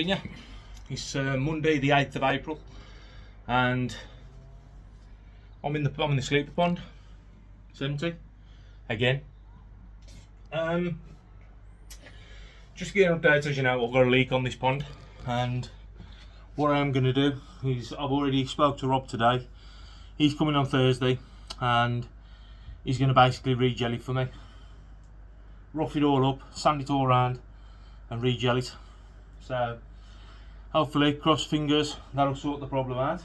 updating you. It's Monday the 8th of April and I'm in the sleeper pond. It's empty again. Just getting updates, as you know, I've got a leak on this pond, and what I am going to do is I've already spoke to Rob today. He's coming on Thursday and he's going to basically re-gel it for me, rough it all up, sand it all around and re-gel it. So hopefully, cross fingers, that'll sort the problem out,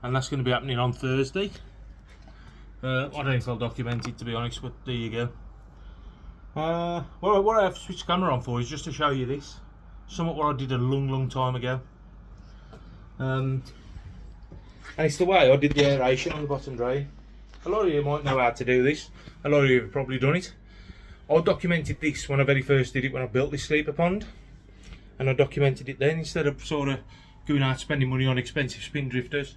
and that's going to be happening on Thursday. I don't know if I'll document it, to be honest, but there you go. What I have switched the camera on for is just to show you this, something what I did a long time ago. And it's the way I did the aeration on the bottom drain. A lot of you might know how to do this, a lot of you have probably done it. I documented this when I very first did it, when I built this sleeper pond, and I documented it then instead of sort of going out spending money on expensive spin drifters.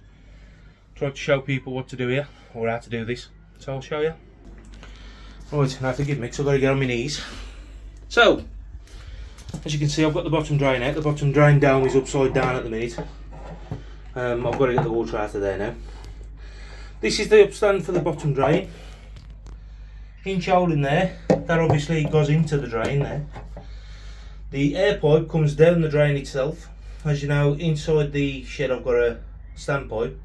Tried to show people what to do here, or how to do this, so I'll show you. Right, now forgive me because I've got to get on my knees. So, as you can see, I've got the bottom drain out. The bottom drain dome is upside down at the minute. I've got to get the water out of there now. This is the upstand for the bottom drain. Inch hole in there, that obviously goes into the drain there. The air pipe comes down the drain itself. As you know, inside the shed I've got a standpipe.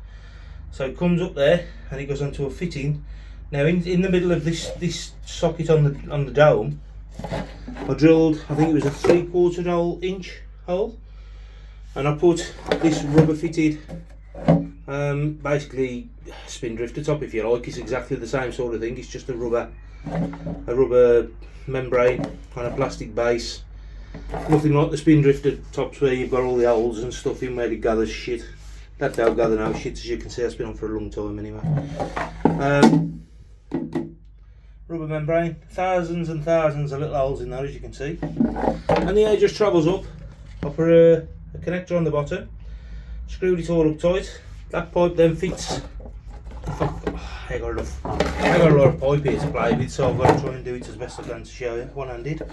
So it comes up there and it goes onto a fitting. Now in the middle of this socket on the dome, I drilled, I think it was a 3/4 inch hole, and I put this rubber fitted, basically spin drifter top if you like. It's exactly the same sort of thing. It's just a rubber membrane on a plastic base. Nothing like the spin drifter tops where you've got all the holes and stuff in where it gathers shit. That don't gather no shit, as you can see. It's been on for a long time anyway. Rubber membrane, thousands and thousands of little holes in there, as you can see. And the air just travels up. I put a connector on the bottom, screwed it all up tight. That pipe then fits. I got a lot of pipe here to play with, so I've got to try and do it as best I can to show you, one-handed.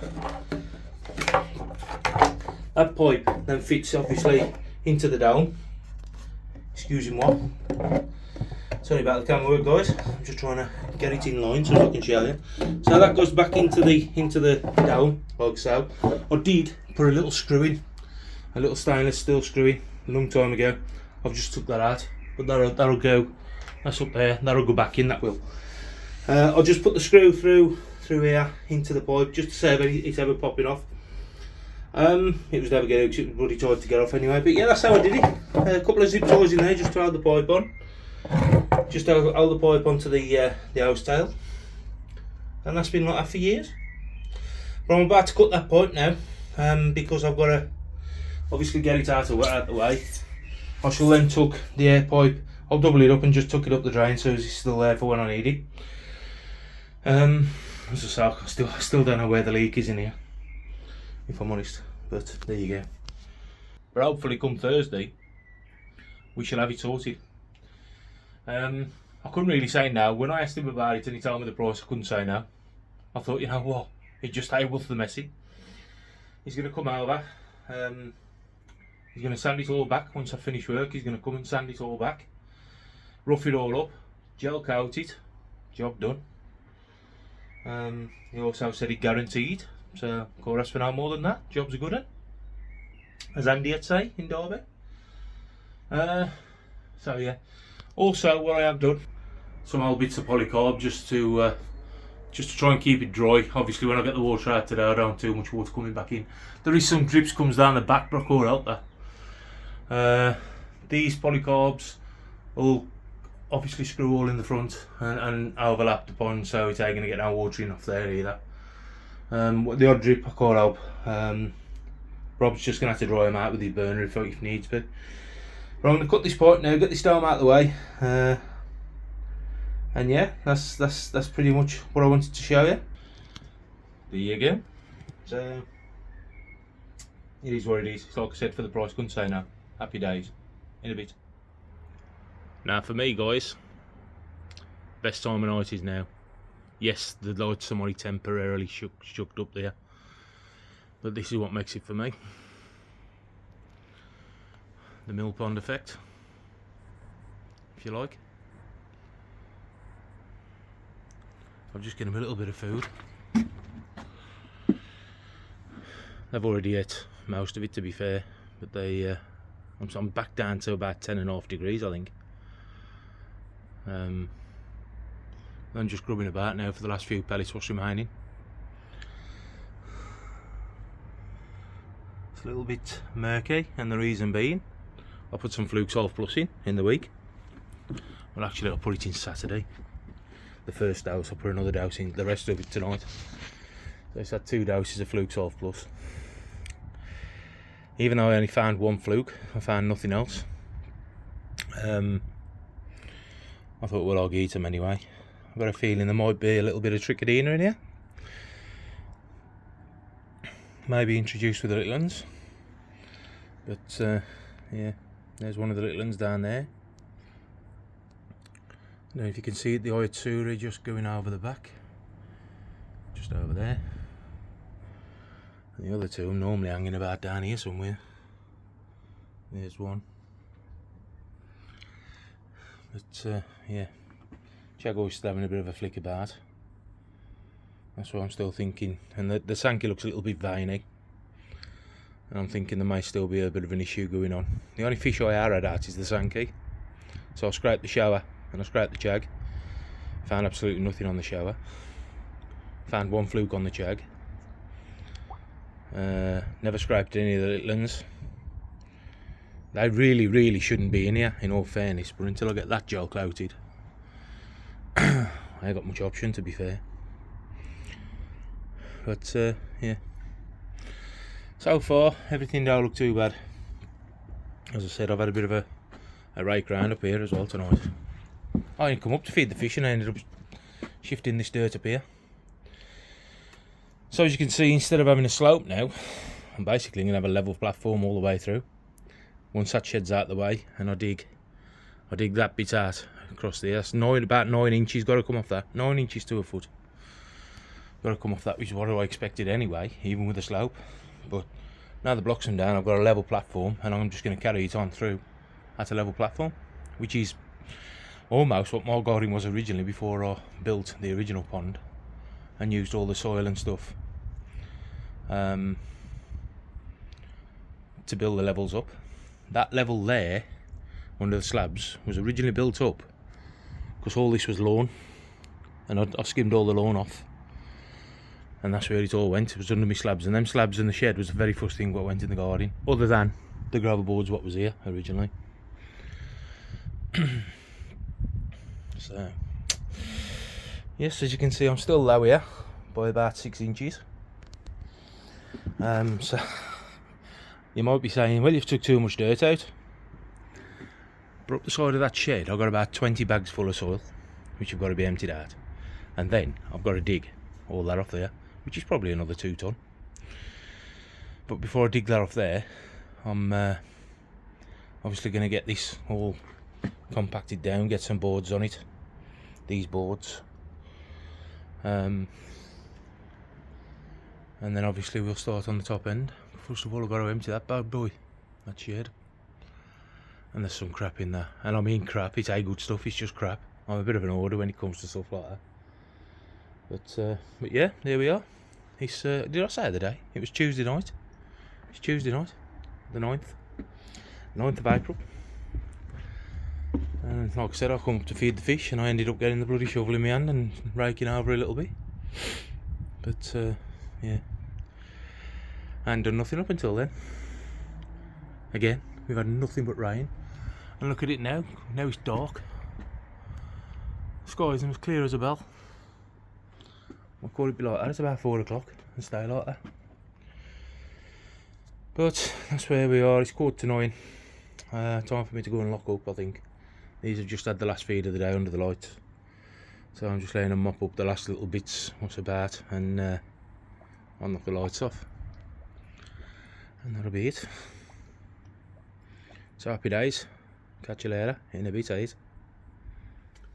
That pipe then fits obviously into the dome. Excuse me what. Sorry about the camera work, guys. I'm just trying to get it in line so I can show you. So that goes back into the dome, like so. I did put a little screw in, a little stainless steel screw in a long time ago. I've just took that out, but that'll go. That's up there. That'll go back in. That will. I'll just put the screw through here into the pipe just to save it ever popping off. It was never going to, it was bloody tight to get off anyway, but yeah, that's how I did it. A couple of zip ties in there just to hold the pipe on. Just hold the pipe onto the hose tail, and that's been like that for years. But I'm about to cut that pipe now, because I've got to obviously get it out of the way. I shall then tuck the air pipe. I'll double it up and just tuck it up the drain so it's still there for when I need it. As I say, I still don't know where the leak is in here, if I'm honest, but there you go. But hopefully come Thursday we shall have it sorted. I couldn't really say no. When I asked him about it and he told me the price, I couldn't say no. I thought, you know what, he's just able to the messy. He's going to come over, he's going to sand it all back. Once I finish work, he's going to come and sand it all back, rough it all up, gel coat it, job done. He also said he guaranteed, so of course for no more than that, job's a good one, as Andy would say in Derby. So yeah, also what I have done, some old bits of polycarb just to try and keep it dry. Obviously when I get the water out today I don't want too much water coming back in. There is some drips comes down the back, but I can't help that. These polycarbs will obviously screw all in the front and overlap the pond, so it's ain't going to get no water in off there either. The odd drip I can't help. Rob's just going to have to dry them out with his burner if needs be. But I'm going to cut this pipe now, get this dome out of the way, and yeah, that's pretty much what I wanted to show you. There you go. So it is what it is. It's like I said, for the price, couldn't say no. Happy days. In a bit. Now for me, guys, best time of night is now. Yes, the lights are already temporarily shucked up there, but this is what makes it for me. the mill pond effect, if you like. I've just given them a little bit of food. They've already ate most of it, to be fair, but they I'm back down to about 10.5 degrees, I think. I'm just grubbing about now for the last few pellets what's remaining. It's a little bit murky, and the reason being I put some Fluke Solve Plus in the week. Well, actually I'll put it in Saturday. The first dose, I'll put another dose in, the rest of it tonight. So it's had 2 doses of Fluke Solve Plus. Even though I only found 1 fluke, I found nothing else. I thought, well, I'll eat them anyway. I've got a feeling there might be a little bit of Trichodina in here. Maybe introduced with the little ones. But yeah, there's one of the little ones down there. I don't know if you can see it, the Oitsuri just going over the back. Just over there. And the other 2 normally hanging about down here somewhere. There's one. But yeah, Jaguar's still having a bit of a flick about. That's what I'm still thinking. And the Sankey looks a little bit veiny. And I'm thinking there may still be a bit of an issue going on. The only fish I had out is the Sankey. So I scraped the shower and I scraped the Jag. Found absolutely nothing on the shower. Found 1 fluke on the Jag. Never scraped any of the little ones. They really shouldn't be in here, in all fairness, but until I get that gel coated I ain't got much option, to be fair. But yeah, so far everything don't look too bad. As I said, I've had a bit of a rake round up here as well tonight. I didn't come up to feed the fish and I ended up shifting this dirt up here. So as you can see, instead of having a slope now, I'm basically going to have a level platform all the way through. Once that shed's out the way, and I dig that bit out across there. That's about 9 inches, got to come off that. 9 inches to a foot. Got to come off that, which is what I expected anyway, even with the slope. But now the blocks are down, I've got a level platform, and I'm just going to carry it on through at a level platform, which is almost what my garden was originally before I built the original pond and used all the soil and stuff to build the levels up. That level there under the slabs was originally built up because all this was lawn, and I skimmed all the lawn off, and that's where it all went. It was under my slabs, and them slabs in the shed was the very first thing what went in the garden, other than the gravel boards what was here originally. So yes, as you can see, I'm still low here by about 6 inches. So you might be saying, well, you've took too much dirt out. But up the side of that shed, I've got about 20 bags full of soil, which have got to be emptied out. And then I've got to dig all that off there, which is probably another 2 ton. But before I dig that off there, I'm obviously going to get this all compacted down, get some boards on it. These boards. And then obviously we'll start on the top end. First of all, I've got to empty that bad boy, that shed. And there's some crap in there. And I mean crap, it's a good stuff, it's just crap. I'm a bit of an hoarder when it comes to stuff like that. But yeah, there we are. It's, did I say the day? It was Tuesday night. It's Tuesday night, the 9th of April. And like I said, I come up to feed the fish and I ended up getting the bloody shovel in my hand and raking over a little bit. But yeah, I hadn't done nothing up until then. Again, we've had nothing but rain. And look at it now, now it's dark. The sky isn't as clear as a bell. I thought it'd be like that, it's about 4 o'clock and stay like that. But that's where we are, it's 8:45. Time for me to go and lock up, I think. These have just had the last feed of the day under the lights. So I'm just letting them mop up the last little bits what's about, and I'll knock the lights off. And that'll be it. So happy days. Catch you later in a bit, eh?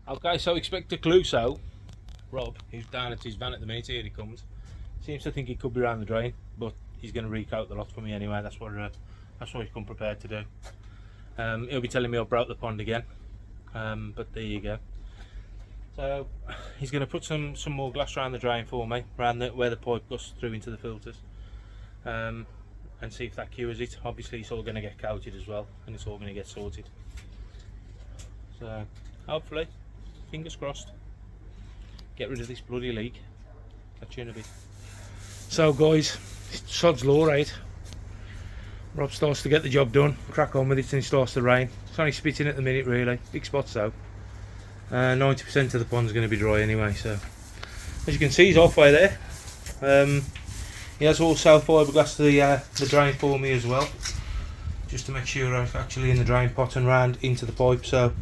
Okay, so Expector Cluso, Rob, who's down at his van at the minute, here he comes. Seems to think he could be around the drain, but he's going to recoat the lot for me anyway. That's what he's come prepared to do. He'll be telling me I broke the pond again, but there you go. So he's going to put some more glass around the drain for me, around where the pipe goes through into the filters, and see if that cures it. Obviously it's all going to get coated as well, and it's all going to get sorted. So hopefully, fingers crossed, get rid of this bloody leak. Catch you in a bit. So guys, sod's law, right? Rob starts to get the job done, crack on with it, and it starts to rain. It's only spitting at the minute really, big spots though. 90% of the pond's going to be dry anyway, so as you can see he's halfway there. He has also fiberglassed the drain for me as well, just to make sure I'm actually in the drain pot and round into the pipe. So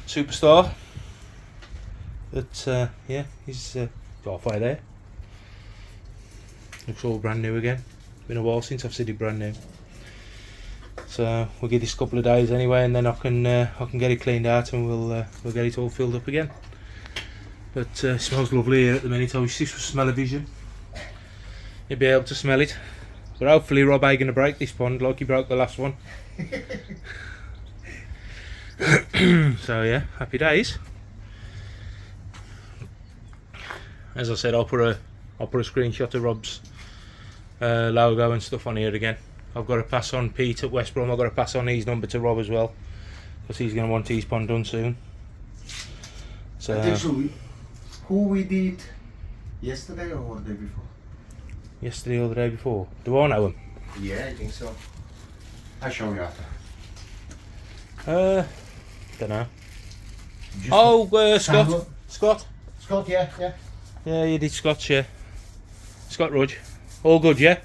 superstar. But yeah, he's halfway there. Looks all brand new again. It's been a while since I've seen it brand new. So we'll give this a couple of days anyway, and then I can get it cleaned out, and we'll get it all filled up again. But it smells lovely here at the minute. I wish this was smell-o-vision. You'd be able to smell it. But hopefully Rob ain't gonna break this pond like he broke the last one. So yeah, happy days. As I said, I'll put a screenshot of Rob's logo and stuff on here again. I've got to pass on Pete at West Brom. I've got to pass on his number to Rob as well, because he's going to want his pond done soon. So who we did yesterday or the day before? Yesterday or the day before? Do I know him? Yeah, I think so. I'll show you after. Don't know. Just Oh, Scott. Scott. Scott, yeah. Yeah, you did Scott's, yeah. Scott Rudge. All good, yeah?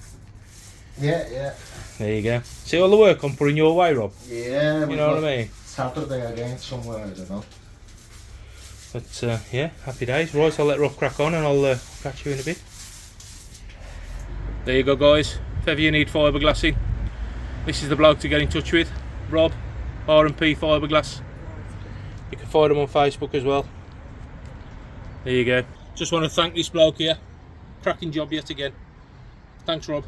Yeah. There you go. See all the work I'm putting your way, Rob? Yeah. You know what I mean? Saturday again, somewhere, I don't know. But yeah, happy days. Right, I'll let Rob crack on, and I'll catch you in a bit. There you go, guys. If ever you need fiberglassing, this is the bloke to get in touch with. Rob, R&P Fiberglass. You can find him on Facebook as well. There you go. Just want to thank this bloke here. Cracking job yet again. Thanks, Rob.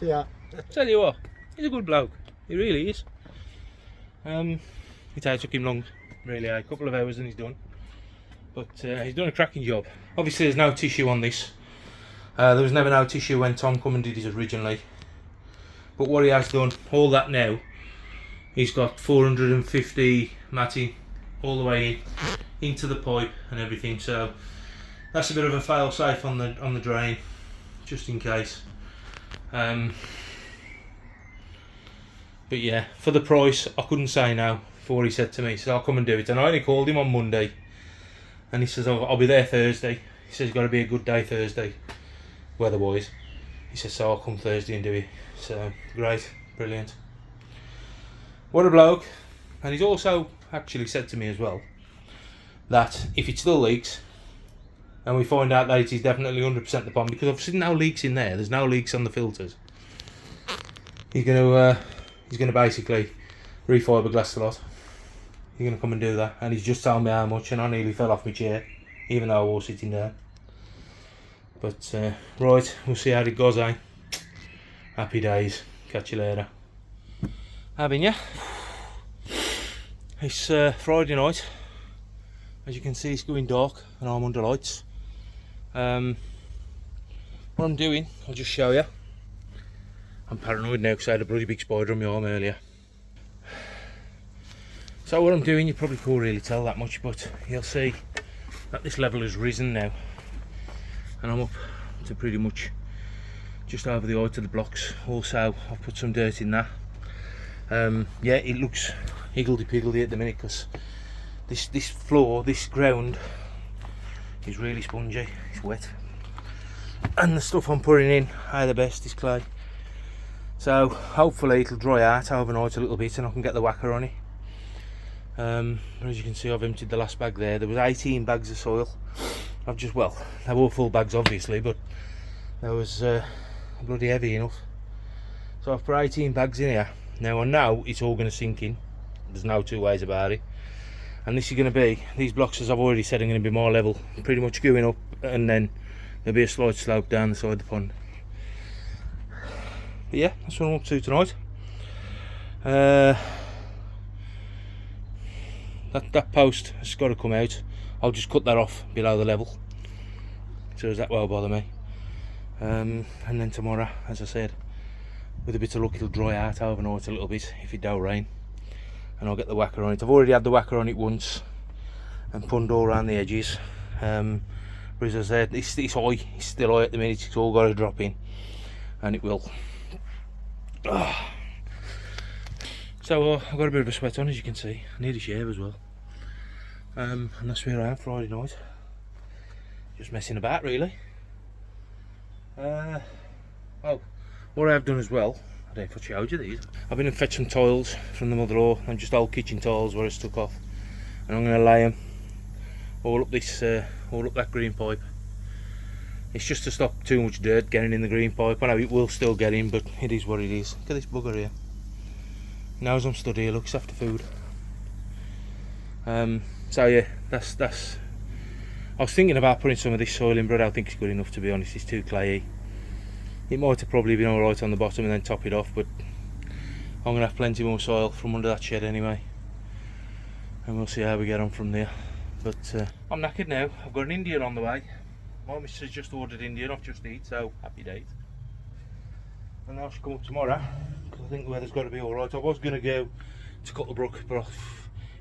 See ya. Tell you what, he's a good bloke. He really is. It took him long, really, a couple of hours and he's done. But he's done a cracking job. Obviously there's no tissue on this. There was never no tissue when Tom come and did it originally. But what he has done, all that now, he's got 450 matting all the way into the pipe and everything. So that's a bit of a fail safe on the drain, just in case. But yeah, for the price I couldn't say no. For what he said to me, he said I'll come and do it, and I only called him on Monday, and he says I'll be there Thursday. He says it's got to be a good day Thursday, weather-wise. He says so I'll come Thursday and do it. So great, brilliant. What a bloke. And he's also actually said to me as well that if it still leaks and we find out that it is definitely 100% the pond, because I've seen no leaks in there, there's no leaks on the filters, he's going to basically re-fiberglass the lot. He's going to come and do that, and he's just told me how much, and I nearly fell off my chair even though I was sitting there. But right, we'll see how it goes, eh? Happy days. Catch you later. Having ya? It's Friday night. As you can see, it's going dark and I'm under lights. What I'm doing, I'll just show you. I'm paranoid now because I had a bloody big spider on my arm earlier. So what I'm doing, you probably can't really tell that much, but you'll see that this level has risen now, and I'm up to pretty much just over the height of the blocks. Also, I've put some dirt in that. Yeah, it looks higgledy-piggledy at the minute because this floor, this ground is really spongy, it's wet, and the stuff I'm putting in are the best, is clay. So hopefully it'll dry out overnight a little bit and I can get the whacker on it. As you can see, I've emptied the last bag there. There was 18 bags of soil. Well, they were full bags obviously, but there was bloody heavy enough. So I've put 18 bags in here. Now I know it's all going to sink in. There's no two ways about it. And this is going to be, these blocks, as I've already said, are going to be more level, pretty much going up, and then there'll be a slight slope down the side of the pond. But yeah, that's what I'm up to tonight. That post has got to come out. I'll just cut that off below the level, so that won't bother me. And then tomorrow, as I said, with a bit of luck it'll dry out overnight a little bit if it don't rain, and I'll get the whacker on it. I've already had the whacker on it once and punned all around the edges, but as I said, it's high, it's still high at the minute, it's all got to drop in, and it will. So I've got a bit of a sweat on, as you can see. I need a shave as well, and that's where I am Friday night, just messing about really. Oh, what I have done as well, I don't know if I showed you these. I've been and fetched some tiles from the mother-in-law, and just old kitchen tiles where I stuck off, and I'm going to lay them all up this, all up that green pipe. It's just to stop too much dirt getting in the green pipe. I know it will still get in, but it is what it is. Look at this bugger here. He knows I'm stood here, looks after food. So yeah, that's. I was thinking about putting some of this soil in, but I don't think it's good enough, to be honest. It's too clayey. It might have probably been alright on the bottom and then top it off, but I'm going to have plenty more soil from under that shed anyway, and we'll see how we get on from there. But I'm knackered now. I've got an Indian on the way. My missus just ordered Indian off Just Eat, so happy days. And now she'll come up tomorrow, because I think the weather's got to be alright. I was going to go to Cuttlebrook, but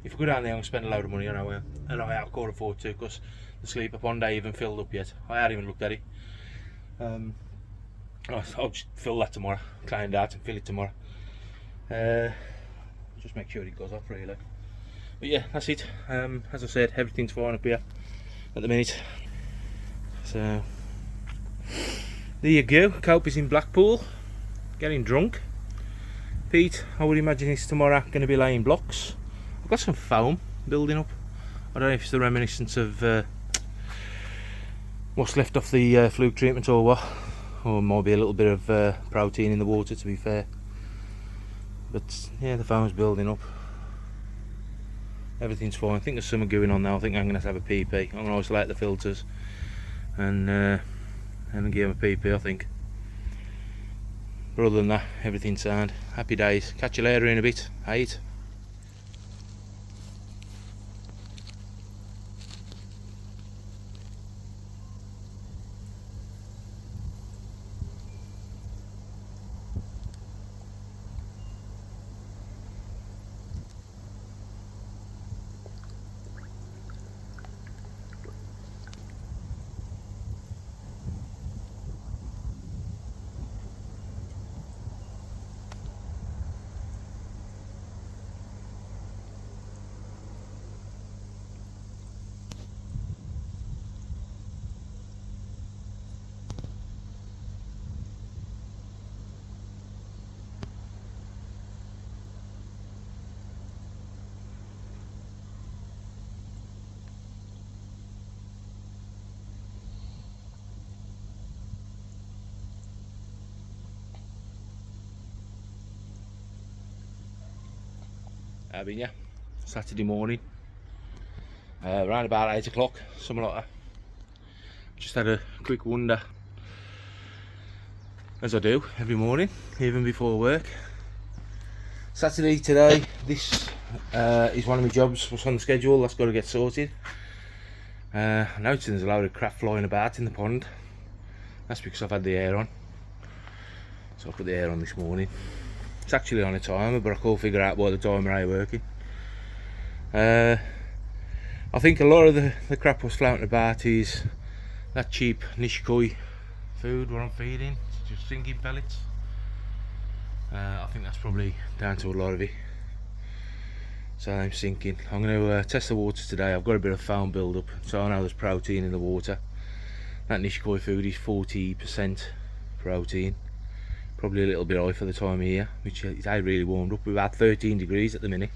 if I go down there I'm going to spend a load of money on our way, and I can't afford to, because the sleeper pond ain't even filled up yet. I haven't even looked at it. I'll just fill that tomorrow, clean it out and fill it tomorrow. Just make sure it goes off really. But yeah, that's it. As I said, everything's fine up here at the minute. So there you go. Cope is in Blackpool, getting drunk. Pete, I would imagine it's tomorrow going to be laying blocks. I've got some foam building up. I don't know if it's the reminiscence of what's left off the fluke treatment or what, or might be a little bit of protein in the water, to be fair. But yeah, the foam's building up. Everything's fine. I think there's something going on now. I think I'm going to have a PP. I'm going to isolate the filters and give him a PP, I think. But other than that, everything's sound. Happy days. Catch you later in a bit. Hate. I've been, yeah, Saturday morning, around about 8 o'clock, something like that. Just had a quick wander, as I do every morning, even before work. Saturday today, this is one of my jobs, what's on the schedule, that's got to get sorted. I noticed there's a load of crap flying about in the pond. That's because I've had the air on. So I put the air on this morning. It's actually on a timer, but I can't figure out why the timer ain't working. I think a lot of the crap was floating about is that cheap Nishikoi food what I'm feeding, it's just sinking pellets. I think that's probably down to a lot of it. So I'm sinking. I'm going to test the water today. I've got a bit of foam build up, so I know there's protein in the water. That Nishikoi food is 40% protein. Probably a little bit high for the time of year, which it ain't really warmed up. We're about 13 degrees at the minute.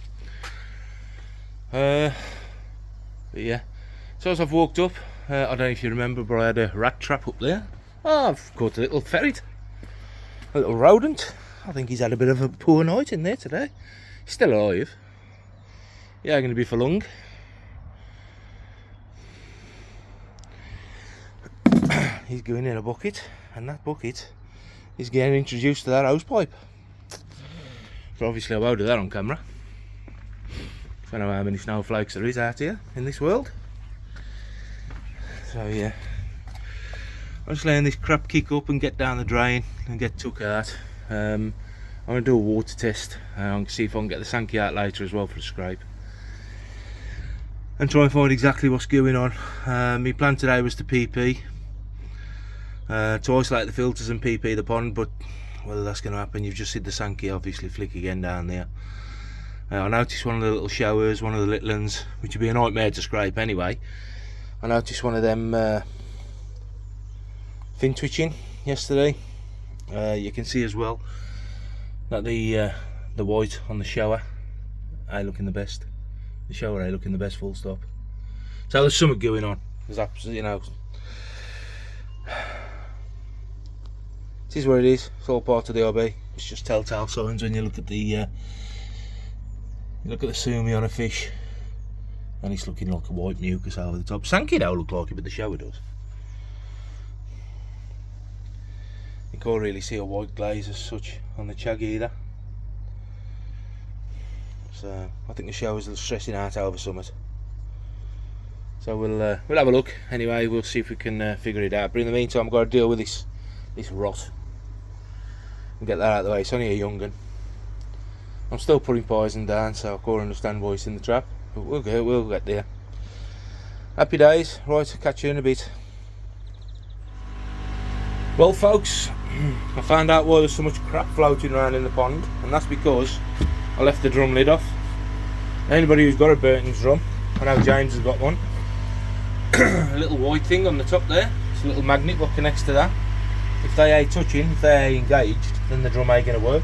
But yeah, so as I've walked up, I don't know if you remember, but I had a rat trap up there. Oh, I've caught a little ferret, a little rodent. I think he's had a bit of a poor night in there today. He's still alive. Yeah, going to be for long. He's going in a bucket, and that bucket is getting introduced to that hose pipe. So obviously I won't do that on camera. I don't know how many snowflakes there is out here in this world. So yeah, I'm just letting this crap kick up and get down the drain and get took out. I'm going to do a water test. I'm going to see if I can get the Sankey out later as well for a scrape. And try and find exactly what's going on. My plan today was to PP. To isolate the filters and PP the pond, but well, that's going to happen. You've just seen the Sankey obviously flick again down there. I noticed one of the little showers, one of the little ones, which would be a nightmare to scrape anyway. I noticed one of them fin twitching yesterday. You can see as well that the white on the shower ain't looking the best. The shower ain't looking the best, full stop. So there's something going on. There's absolutely, you know, it is what it is. It's all part of the hobby. It's just telltale signs when you look at the sumi on a fish, and it's looking like a white mucus over the top. Sankey don't look like it, but the shower does. You can't really see a white glaze as such on the chag either. So I think the shower's stressing out over something. So we'll have a look. Anyway, we'll see if we can figure it out. But in the meantime, I've got to deal with this rot and get that out of the way. It's only a young one. I'm still putting poison down, so I can't understand why it's in the trap. But we'll get there. Happy days. Right, catch you in a bit. Well, folks, I found out why there's so much crap floating around in the pond, and that's because I left the drum lid off. Anybody who's got a Burton's drum, I know James has got one. A little white thing on the top there. It's a little magnet what connects to that. If they ain't touching, if they ain't engaged, then the drum ain't going to work.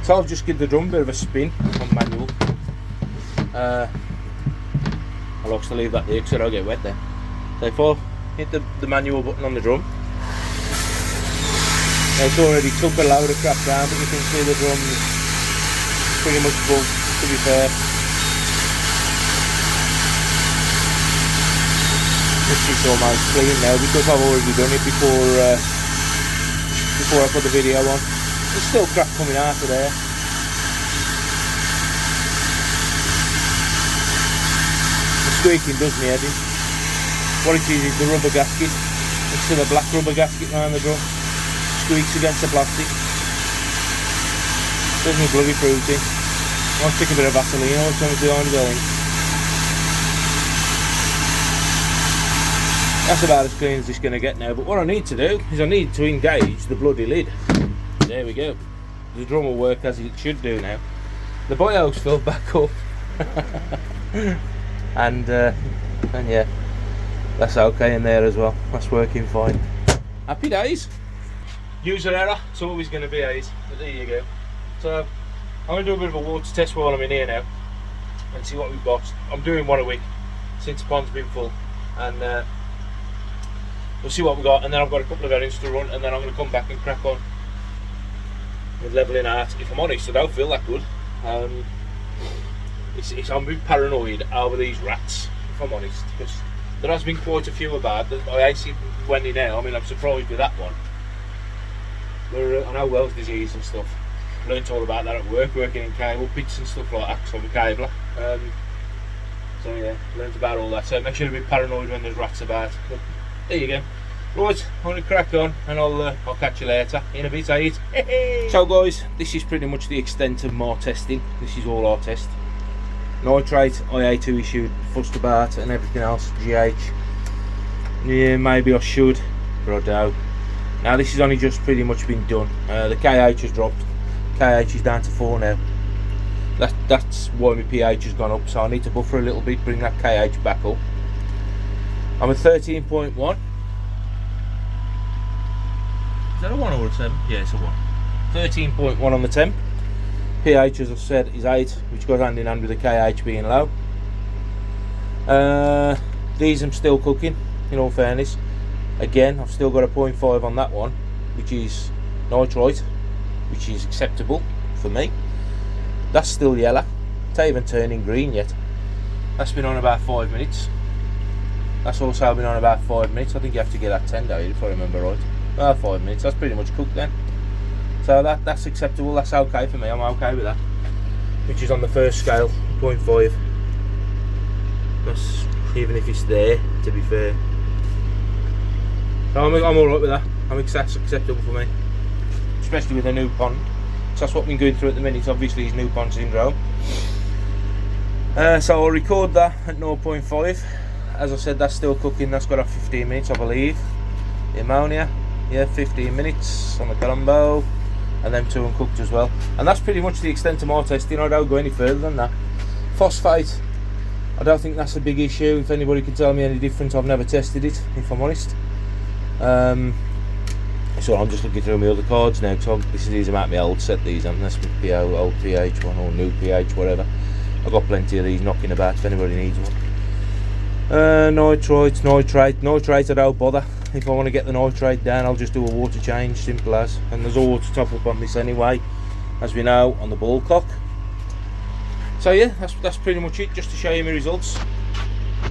So I've just give the drum a bit of a spin on manual. I like to leave that there because I don't get wet then. So if I hit the manual button on the drum, now it's already took a load of crap down, but you can see the drum is pretty much full, to be fair. This is almost clean now because I've already done it before I put the video on. There's still crap coming out of there. The squeaking does me head in. What it is the rubber gasket. It's still a black rubber gasket around the drum. Squeaks against the plastic. Does me bloody fruity. I want to stick a bit of Vaseline or something behind it, I think. That's about as clean as it's going to get now, but what I need to do is I need to engage the bloody lid. There we go. The drum will work as it should do now. The boyos filled back up. and yeah, that's okay in there as well. That's working fine. Happy days. User error, it's always going to be A's, but there you go. So I'm going to do a bit of a water test while I'm in here now and see what we've got. I'm doing one a week since the pond's been full, and we'll see what we've got, and then I've got a couple of errands to run, and then I'm going to come back and crack on with levelling out. If I'm honest, I don't feel that good. I'm a bit paranoid over these rats, if I'm honest, because there has been quite a few about that I ain't seen plenty now. I mean, I'm surprised with that one. I know Wells disease and stuff. Learned all about that at work, working in cable pits and stuff like that, because I'm a cabler. So yeah, learned about all that. So make sure to be paranoid when there's rats about. But there you go. Right, I'm going to crack on, and I'll catch you later in a bit, So guys, this is pretty much the extent of my testing. This is all our test. Nitrate, IA2 issued, fussed about, and everything else, GH. Yeah, maybe I should, but I don't. Now this has only just pretty much been done. The KH has dropped. KH is down to 4 now. That's why my pH has gone up, so I need to buffer a little bit, bring that KH back up. I'm at 13.1. Is that a 1 or a 7? Yeah, it's a 1. 13.1 on the temp. pH, as I've said, is 8, which goes hand in hand with the KH being low. These I'm still cooking, in all fairness. Again, I've still got a 0.5 on that one, which is nitrite, which is acceptable for me. That's still yellow. It's not even turning green yet. That's been on about 5 minutes. That's also been on about 5 minutes. I think you have to get that 10 out if I remember right. About 5 minutes. That's pretty much cooked then. So that's acceptable, that's okay for me, I'm okay with that. Which is on the first scale, 0.5. That's, even if it's there, to be fair. So I'm alright with that. I think that's acceptable for me. Especially with a new pond. So that's what we're going through at the minute, obviously is new pond syndrome. So I'll record that at 0.5. As I said, that's still cooking, that's got a 15 minutes I believe. The ammonia, yeah, 15 minutes on the Colombo. And them two uncooked as well. And that's pretty much the extent of my testing. I don't go any further than that. Phosphate, I don't think that's a big issue. If anybody can tell me any different, I've never tested it, if I'm honest. So I'm just looking through my other cards now, because these are my old set, these, and that's my PO, old pH one, or new pH, whatever. I've got plenty of these knocking about if anybody needs one. Nitrates, nitrate I don't bother. If I want to get the nitrate down, I'll just do a water change, simple as. And there's a water top up on this anyway, as we know, on the ball cock. So yeah, that's pretty much it, just to show you my results.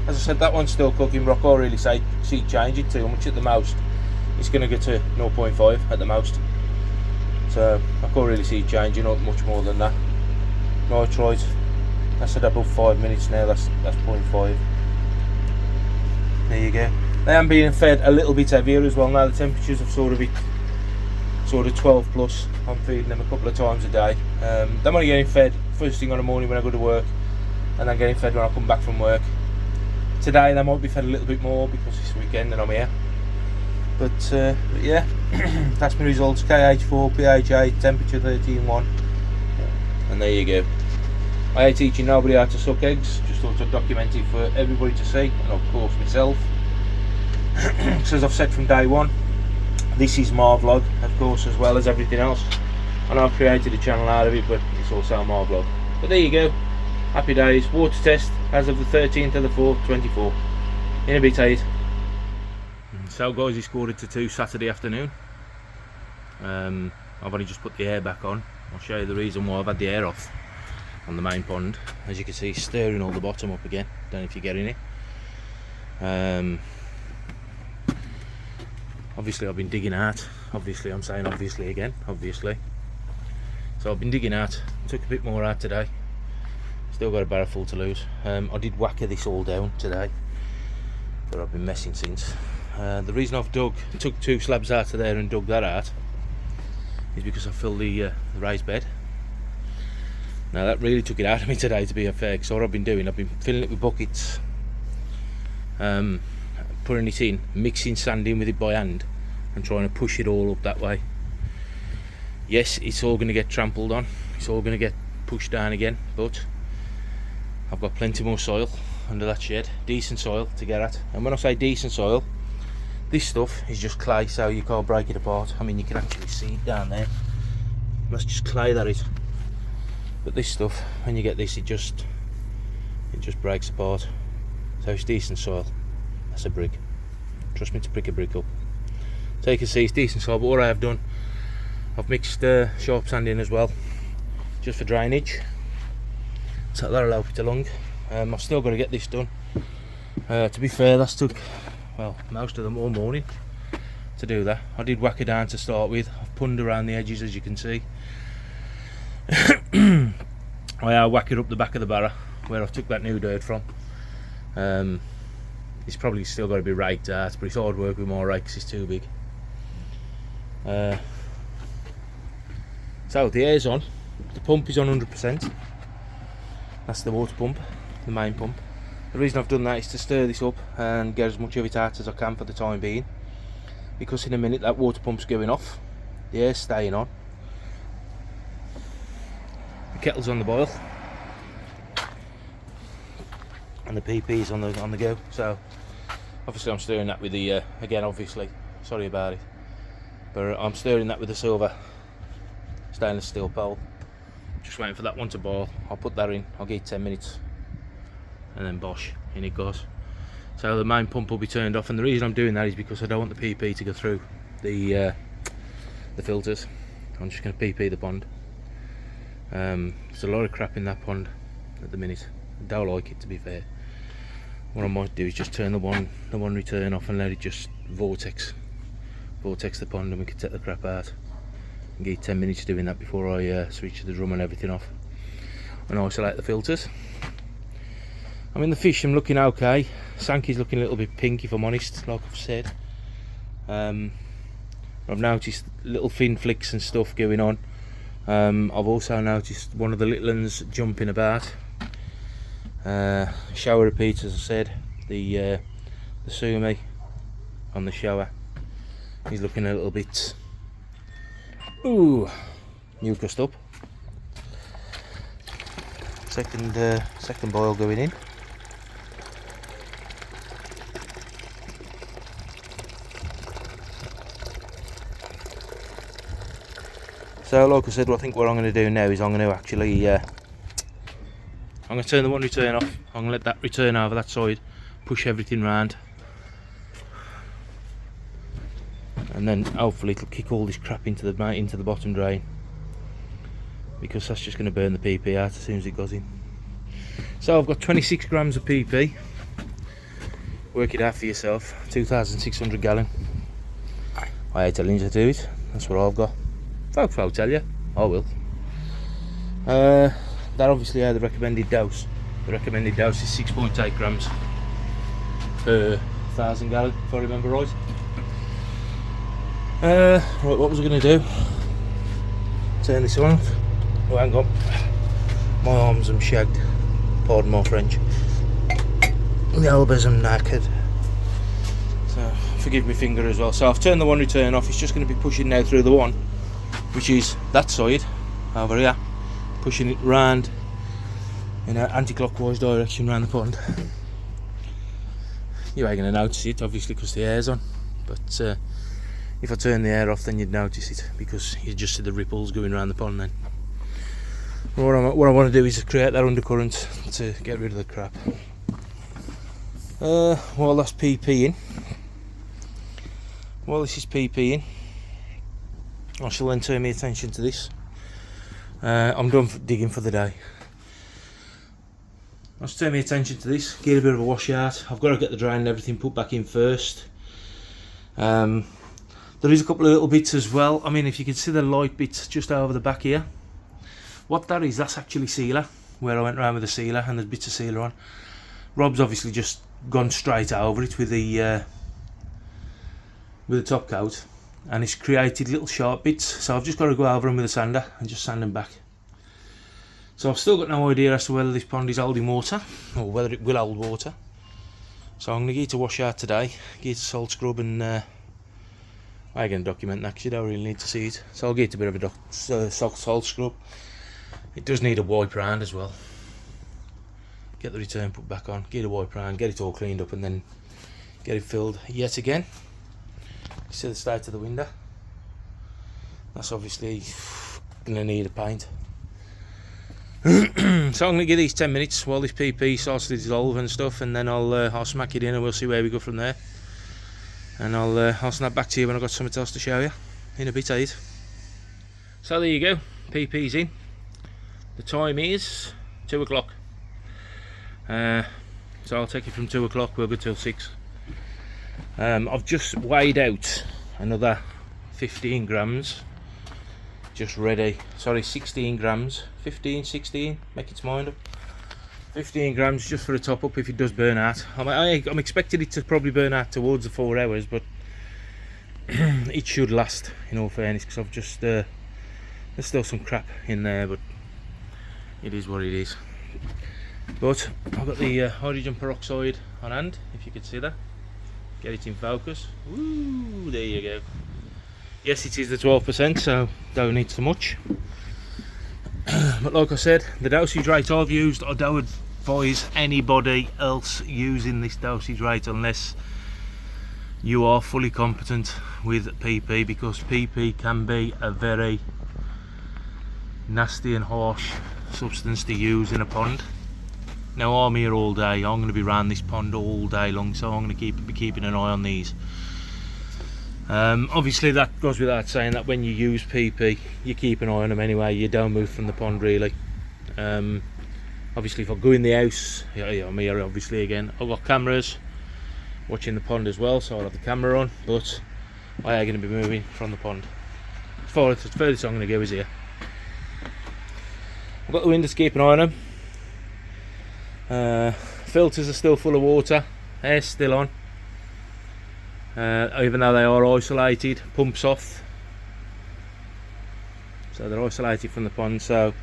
As I said, that one's still cooking, but I can't really see it changing too much at the most. It's going to get to 0.5 at the most. So I can't really see it changing up much more than that. Nitrite, that's at above 5 minutes now, that's 0.5. There you go. They am being fed a little bit heavier as well now. The temperatures have sort of 12 plus. I'm feeding them a couple of times a day. They're only getting fed first thing on the morning when I go to work, and then getting fed when I come back from work. Today they might be fed a little bit more because it's weekend and I'm here. But yeah, that's my results. KH4, pH 8, temperature 13.1, and there you go. I ain't teaching nobody how to suck eggs, just thought I'd document it for everybody to see, and of course myself. So as I've said from day one, this is my vlog, of course, as well as everything else. I know I've created a channel out of it, but it's also my vlog. But there you go, happy days. Water test as of the 13th of the 4th, 24. In a bit, 8. So guys, it's 1:45 Saturday afternoon. I've only just put the air back on. I'll show you the reason why I've had the air off on the main pond. As you can see, stirring all the bottom up again. Don't know if you're getting it. Obviously I've been digging out. Obviously, I'm saying obviously again, obviously. So I've been digging out, took a bit more out today. Still got a barrel full to lose. I did whacker this all down today, but I've been messing since. The reason I've took 2 slabs out of there and dug that out is because I filled the raised bed. Now that really took it out of me today, to be fair, because what I've been doing, I've been filling it with buckets, putting it in, mixing sand in with it by hand and trying to push it all up that way. Yes, it's all going to get trampled on, it's all going to get pushed down again, but I've got plenty more soil under that shed, decent soil to get at. And when I say decent soil, this stuff is just clay, so you can't break it apart. I mean, you can actually see it down there, that's just clay, that is. But this stuff, when you get this, it just breaks apart. So it's decent soil. That's a brick. Trust me to pick a brick up. So you can see it's decent soil, but what I have done, I've mixed sharp sand in as well, just for drainage. So that'll help it along. I've still got to get this done. To be fair, that's took, well, most of them all morning to do that. I did whack it down to start with. I've punned around the edges, as you can see. I whack it up the back of the barrow where I took that new dirt from. It's probably still got to be raked out, but it's hard work with my rake because it's too big. So the air's on, the pump is on 100%. That's the water pump, the main pump. The reason I've done that is to stir this up and get as much of it out as I can for the time being, because in a minute that water pump's going off, the air's staying on. The kettle's on the boil and the PP's on the go. So obviously I'm stirring that with the again, obviously, sorry about it, but I'm stirring that with the silver stainless steel pole. Just waiting for that one to boil. I'll put that in, I'll give it 10 minutes and then bosh, in it goes. So the main pump will be turned off, and the reason I'm doing that is because I don't want the PP to go through the filters. I'm just going to PP the pond. There's a lot of crap in that pond at the minute. I don't like it, to be fair. What I might do is just turn the one return off and let it just vortex the pond, and we can take the crap out. Give it 10 minutes doing that before I switch the drum and everything off and isolate the filters. I mean, the fish I'm looking okay. Sanky's looking a little bit pink, if I'm honest, like I've said. I've noticed little fin flicks and stuff going on. I've also noticed one of the little ones jumping about. Shower repeats, as I said. The Sumi on the shower, he's looking a little bit mucused up. Second boil going in. So like I said, I think what I'm going to do now is I'm going to actually I'm going to turn the one return off. I'm going to let that return over that side, push everything round, and then hopefully it'll kick all this crap into the bottom drain, because that's just going to burn the PP out as soon as it goes in. So I've got 26 grams of PP. Work it out for yourself. 2,600 gallon. I hate telling you to do it. That's what I've got. Folks, I'll tell you. I will. That obviously the recommended dose. The recommended dose is 6.8 grams per 1,000 gallon, if I remember right. Right, what was I going to do? Turn this on. Oh, hang on. My arms are shagged. Pardon my French. The elbows are knackered. So, forgive me finger as well. So I've turned the one return off. It's just going to be pushing now through the one, which is that side over here, pushing it round in an anti-clockwise direction round the pond. You ain't going to notice it, obviously, because the air's on, but if I turn the air off, then you'd notice it, because you just see the ripples going around the pond then. What I want to do is create that undercurrent to get rid of the crap. While that's PPing, while this is PPing, I shall then turn my attention to this. I'm done digging for the day. I'll just turn my attention to this, get a bit of a wash out. I've got to get the drain and everything put back in first. There is a couple of little bits as well. I mean, if you can see the light bits just over the back here, what that is, that's actually sealer, where I went round with the sealer, and there's bits of sealer on. Rob's obviously just gone straight over it with the top coat, and it's created little sharp bits, so I've just got to go over them with a sander and just sand them back. So I've still got no idea as to whether this pond is holding water or whether it will hold water, so I'm going to get it to wash out today, get it to salt scrub, and I'm going to document that because you don't really need to see it. So I'll get it a bit of a salt scrub. It does need a wipe round as well. Get the return put back on, get a wipe round, get it all cleaned up, and then get it filled yet again. You see the state of the window? That's obviously going to need a paint. So I'm going to give these 10 minutes while this PP starts to dissolve and stuff, and then I'll smack it in and we'll see where we go from there. And I'll snap back to you when I've got something else to show you in a bit, eh? So there you go, PP's in. The time is 2 o'clock. So I'll take it from 2 o'clock, we'll go till 6. I've just weighed out another 15 grams, just ready. Sorry, 16 grams, 15, 16, make its mind up. 15 grams just for a top up if it does burn out. I'm expecting it to probably burn out towards the 4 hours, but it should last, in all fairness, because I've just there's still some crap in there, but it is what it is. But I've got the hydrogen peroxide on hand, if you could see that. Get it in focus. Woo, there you go. Yes, it is the 12%, so don't need so much. But like I said, the dosage rate I've used, I don't advise anybody else using this dosage rate unless you are fully competent with PP, because PP can be a very nasty and harsh substance to use in a pond. Now I'm here all day, I'm going to be around this pond all day long, so I'm going to be keeping an eye on these. Obviously that goes without saying that when you use PP you keep an eye on them anyway, you don't move from the pond really. Obviously if I go in the house, I'm here obviously again, I've got cameras watching the pond as well, so I'll have the camera on, but I am going to be moving from the pond. furthest I'm going to go is here. I've got the windows keeping an eye on them. Filters are still full of water, air's still on, even though they are isolated, pumps off, so they're isolated from the pond. So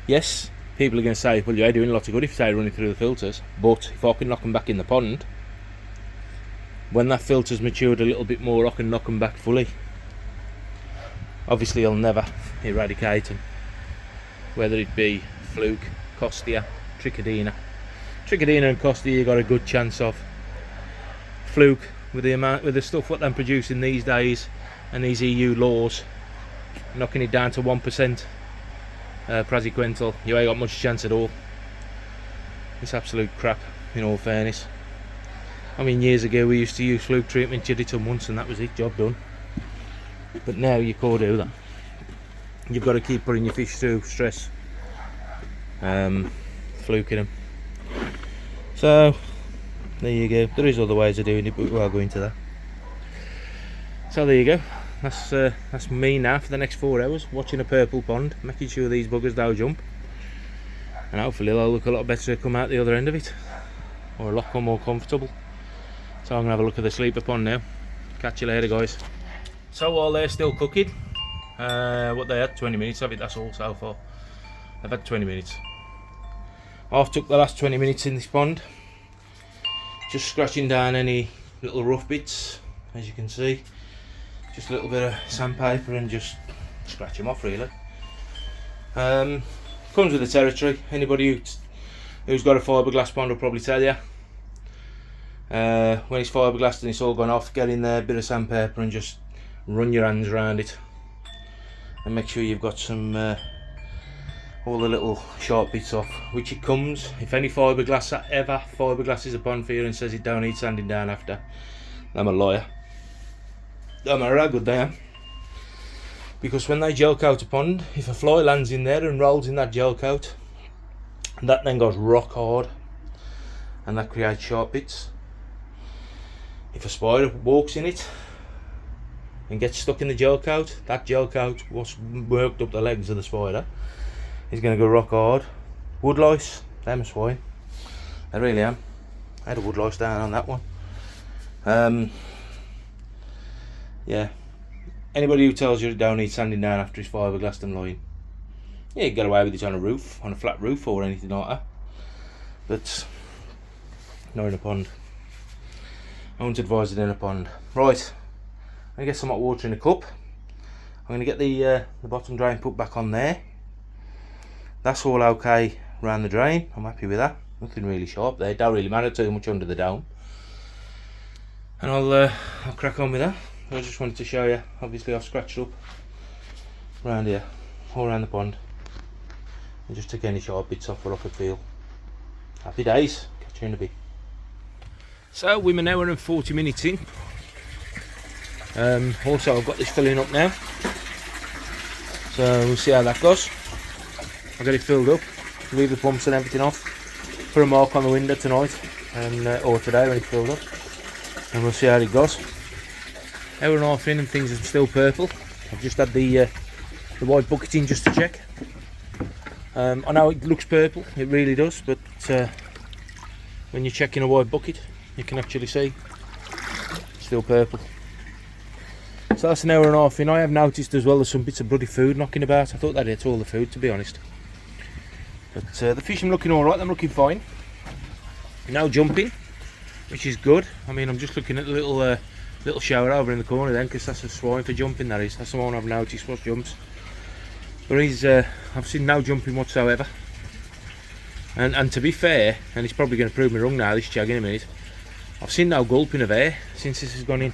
yes, people are going to say, well, you're doing a lot of good if they're running through the filters, but if I can knock them back in the pond, when that filter's matured a little bit more, I can knock them back fully. Obviously I'll never eradicate them, whether it be fluke, Costia, Trichodina. Trichodina and Costia you got a good chance of. Fluke, with the stuff what they're producing these days and these EU laws, knocking it down to 1% praziquantel, you ain't got much chance at all. It's absolute crap, in all fairness. I mean, years ago we used to use fluke treatment, you did it once and that was it, job done. But now you can't do that. You've got to keep putting your fish through stress, fluking them. So there you go. There is other ways of doing it, but we won't go into that. So there you go. That's me now for the next 4 hours, watching a purple pond, making sure these buggers don't jump, and hopefully they'll look a lot better to come out the other end of it, or a lot more comfortable. So I'm gonna have a look at the sleeper pond now. Catch you later, guys. So while they're still cooking, what they had 20 minutes of it, that's all so far. They've had 20 minutes. I've took the last 20 minutes in this pond, just scratching down any little rough bits, as you can see. Just a little bit of sandpaper and just scratch them off, really. Comes with the territory. Anybody who's got a fiberglass pond will probably tell you. When it's fiberglassed and it's all gone off, get in there, bit of sandpaper and just run your hands around it. And make sure you've got some all the little sharp bits off, which it comes. If any fiberglass ever fiberglasses a pond for you and says it don't need sanding down after, I'm a liar. No matter how good they are, because when they gel coat a pond, if a fly lands in there and rolls in that gel coat, that then goes rock hard and that creates sharp bits. If a spider walks in it and gets stuck in the gel coat, that gel coat, what's worked up the legs of the spider, is going to go rock hard. Wood lice, them are swine. They really am. I had a wood lice down on that one. Yeah, anybody who tells you it don't need sanding down after it's fiberglassed and lying, yeah, you get away with it on a roof, on a flat roof or anything like that, but not in a pond. I wouldn't advise it in a pond. Right, I'm going to get some hot water in a cup. I'm going to get the bottom drain put back on there. That's all okay around the drain, I'm happy with that. Nothing really sharp there, don't really matter too much under the dome. And I'll crack on with that. I just wanted to show you, obviously I've scratched up around here, all around the pond, and just took any sharp bits off what I could feel. Happy days, catch you in a bit. So we're an hour and 40 minutes in. Also I've got this filling up now, so we'll see how that goes. I'll get it filled up, leave the pumps and everything off, put a mark on the window tonight, and or today when it's filled up, and we'll see how it goes. Hour and a half in and things are still purple. I've just had the white bucket in just to check. I know it looks purple, it really does, but when you're checking a white bucket you can actually see it's still purple. So that's an hour and a half in. I have noticed as well there's some bits of bloody food knocking about. I thought they'd ate all the food, to be honest. But the fish are looking alright, I'm looking fine. No jumping, which is good. I mean, I'm just looking at the little shower over in the corner then, because that's a swine for jumping, that is. That's the one I've noticed what jumps. But I've seen no jumping whatsoever. And to be fair, and he's probably going to prove me wrong now, this jag in a minute, I've seen no gulping of air since this has gone in.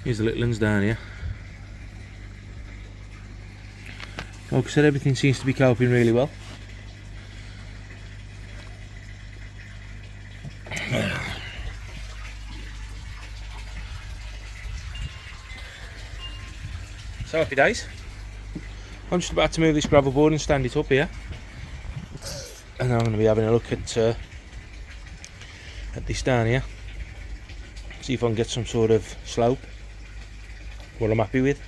Here's the little ones down here. Like I said, everything seems to be coping really well. So happy days. I'm just about to move this gravel board and stand it up here, and I'm going to be having a look at this down here, see if I can get some sort of slope what I'm happy with.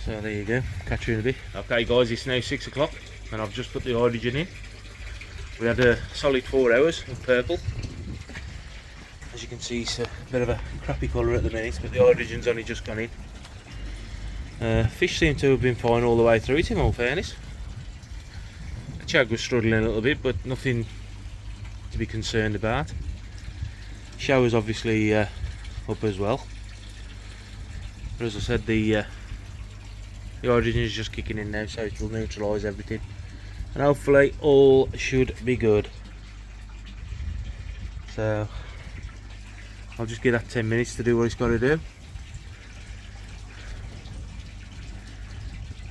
So there you go, catch you in a bit. Okay guys, it's now 6 o'clock and I've just put the hydrogen in. We had a solid 4 hours of purple. As you can see, it's a bit of a crappy colour at the minute, but the hydrogen's only just gone in. Fish seem to have been fine all the way through it, in all fairness. The chag was struggling a little bit, but nothing to be concerned about. Shower's obviously up as well. But as I said, the hydrogen is just kicking in now, so it will neutralise everything. And hopefully all should be good. So I'll just give that 10 minutes to do what it's got to do.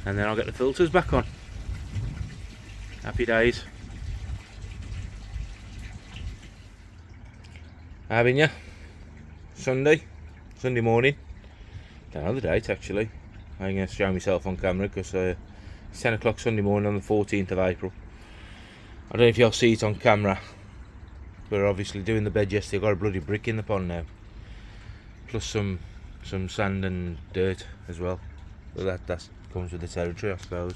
And then I'll get the filters back on. Happy days. Having you? Sunday morning. Don't know the date actually. I'm going to show myself on camera because it's 10 o'clock Sunday morning on the 14th of April. I don't know if you'll see it on camera. We're obviously doing the bed yesterday. I've got a bloody brick in the pond now. Plus some sand and dirt as well. But that comes with the territory, I suppose.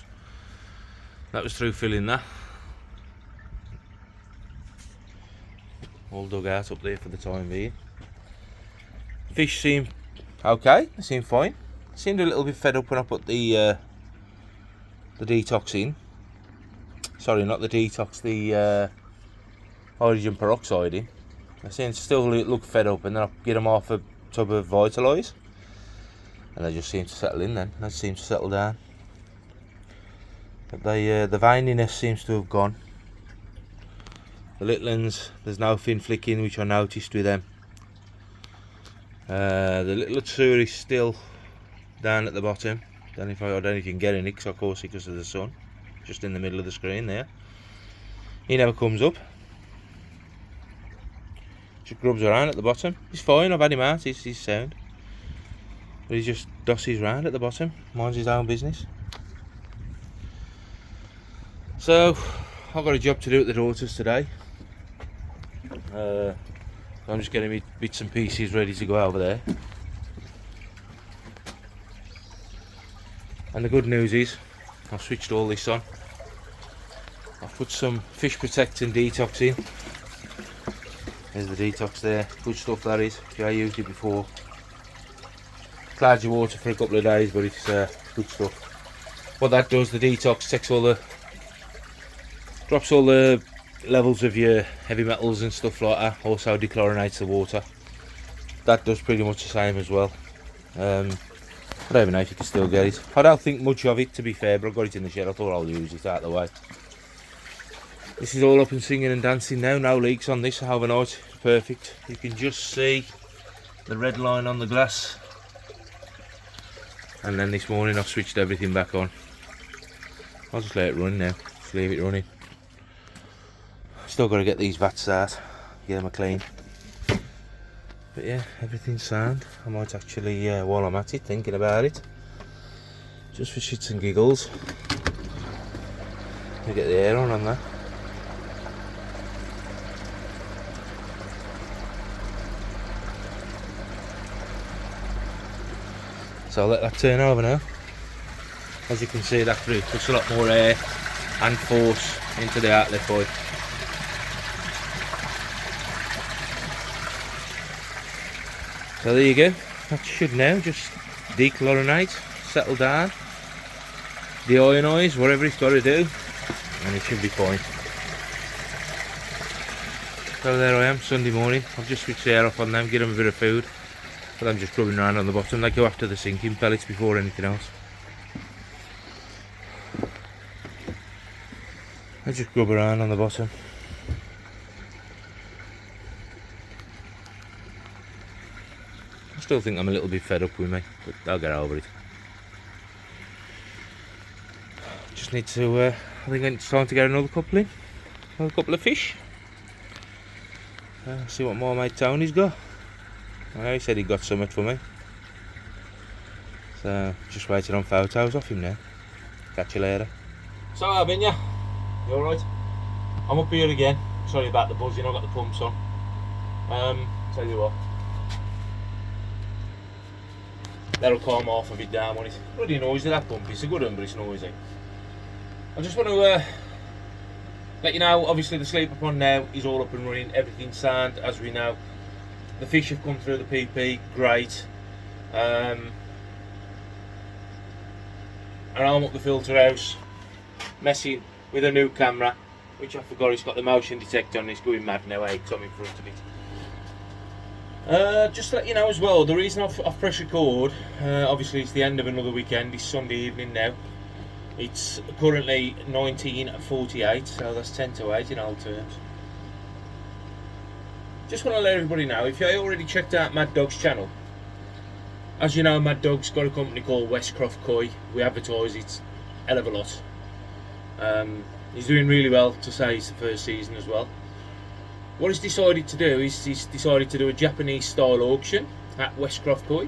That was through filling that. All dug out up there for the time being. Fish seem okay, they seem fine. Seemed a little bit fed up when I put the detox in. Sorry, not the detox, the hydrogen peroxide in. They seem to still look fed up, and then I get them off a tub of Vitalise, and they just seem to settle in then. They seem to settle down. But the veininess seems to have gone. The little ones, there's no fin flicking, which I noticed with them. The little Atsuri is still down at the bottom. Don't know if I don't even get in it, of course, because of the sun. Just in the middle of the screen there. He never comes up. Just grubs around at the bottom. He's fine, I've had him out, he's sound. But he just dosses around at the bottom, minds his own business. So, I've got a job to do at the daughters today. I'm just getting me bits and pieces ready to go over there. And the good news is, I've switched all this on. I've put some Fish Protect and Detox in. There's the detox there, good stuff that is. Yeah, I used it before. Clouds your water for a couple of days, but it's good stuff. What that does, the detox drops all the levels of your heavy metals and stuff like that. Also dechlorinates the water. That does pretty much the same as well. I don't even know if you can still get it. I don't think much of it, to be fair, but I've got it in the shed. I thought I'll use it out of the way. This is all up and singing and dancing now. No leaks on this overnight. Perfect. You can just see the red line on the glass. And then this morning I've switched everything back on. I'll just let it run now. Just leave it running. Still got to get these vats out, get them clean. But yeah, everything's sound. I might actually, while I'm at it, thinking about it, just for shits and giggles, to get the air on that. So I'll let that turn over now. As you can see, that puts a lot more air and force into the outlet point. So there you go, that should now just dechlorinate, settle down, deionise, whatever it's got to do, and it should be fine. So there I am, Sunday morning. I've just switched the air off on them, give them a bit of food, but I'm just grubbing around on the bottom. They go after the sinking pellets before anything else. I just grub around on the bottom. I still think I'm a little bit fed up with me, but I'll get over it. Just need to, I think it's time to get another couple in. Another couple of fish. See what my mate Tony's got. He said he got something for me. So, just waiting on photos off him now. Catch you later. So, how been ya? You alright? I'm up here again. Sorry about the buzzing, I've got the pumps on. Tell you what. that'll calm half of it down when it's bloody noisy, that pump. It's a good one, but it's noisy. I just want to let you know, obviously the sleeper pond now is all up and running, everything's sound as we know. The fish have come through the PP, great. And I'm up the filter house, messing with a new camera, which I forgot it's got the motion detector on. It's going mad now, I'm in front of it. Just to let you know as well, the reason I've pressed record, obviously it's the end of another weekend, it's Sunday evening now. It's currently 19:48, so that's 10 to 8 in old terms. Just want to let everybody know, if you already checked out Mad Dog's channel, as you know, Mad Dog's got a company called Westcroft Koi. We advertise it a hell of a lot. He's doing really well to say it's the first season as well. What he's decided to do is he's decided to do a Japanese style auction at Westcroft Koi.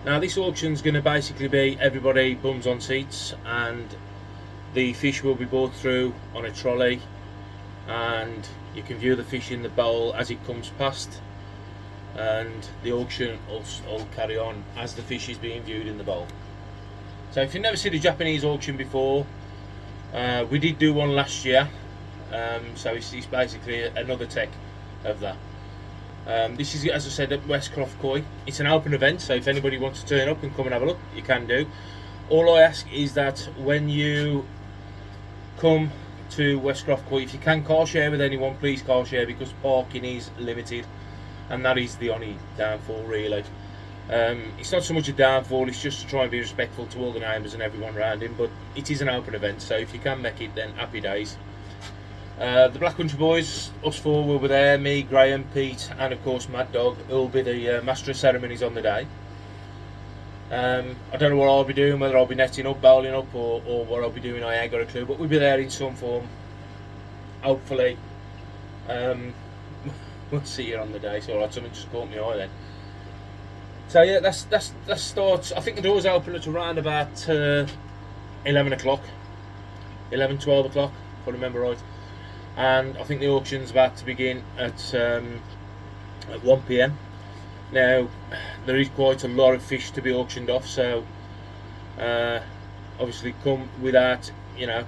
Now this auction's going to basically be everybody bums on seats, and the fish will be brought through on a trolley, and you can view the fish in the bowl as it comes past, and the auction will carry on as the fish is being viewed in the bowl. So if you've never seen a Japanese auction before, we did do one last year, so it's basically another take of that. This is, as I said, at Westcroft Koi. It's an open event, so if anybody wants to turn up and come and have a look, you can do. All I ask is that when you come to Westcroft Koi, if you can car share with anyone, please car share, because parking is limited, and that is the only downfall really. It's not so much a downfall, it's just to try and be respectful to all the neighbours and everyone around him, but it is an open event, so if you can make it, then happy days. The Black Country Boys, us four will be there, me, Graham, Pete, and of course Mad Dog, who will be the master of ceremonies on the day. I don't know what I'll be doing, whether I'll be netting up, bowling up, or what I'll be doing, I ain't got a clue, but we'll be there in some form, hopefully. We'll see you on the day, so something just caught me eye then. So yeah, that starts, I think the doors open at around about 11 o'clock, 11, 12 o'clock, if I remember right. And I think the auction's about to begin at 1 PM. Now, there is quite a lot of fish to be auctioned off, so obviously come with that, you know.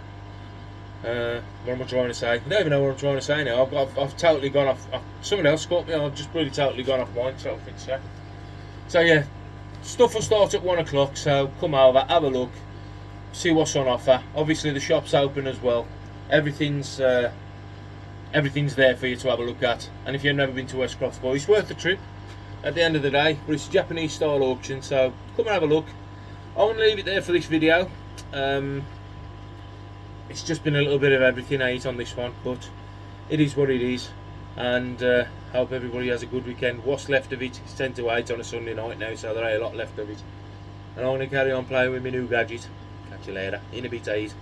What am I trying to say? I don't even know what I'm trying to say now. I've totally gone off. Someone else caught me. I've just really totally gone off mine. So yeah, stuff will start at 1 o'clock. So come over, have a look, see what's on offer. Obviously the shop's open as well. Everything's there for you to have a look at. And if you've never been to Westcroft Koi, it's worth the trip at the end of the day. But it's a Japanese style auction, so come and have a look. I want to leave it there for this video. It's just been a little bit of everything I eat on this one, but it is what it is, and hope everybody has a good weekend. What's left of it, it's 10 to 8 on a Sunday night now, so there ain't a lot left of it, and I'm going to carry on playing with my new gadget. Catch you later, in a bit, Aid.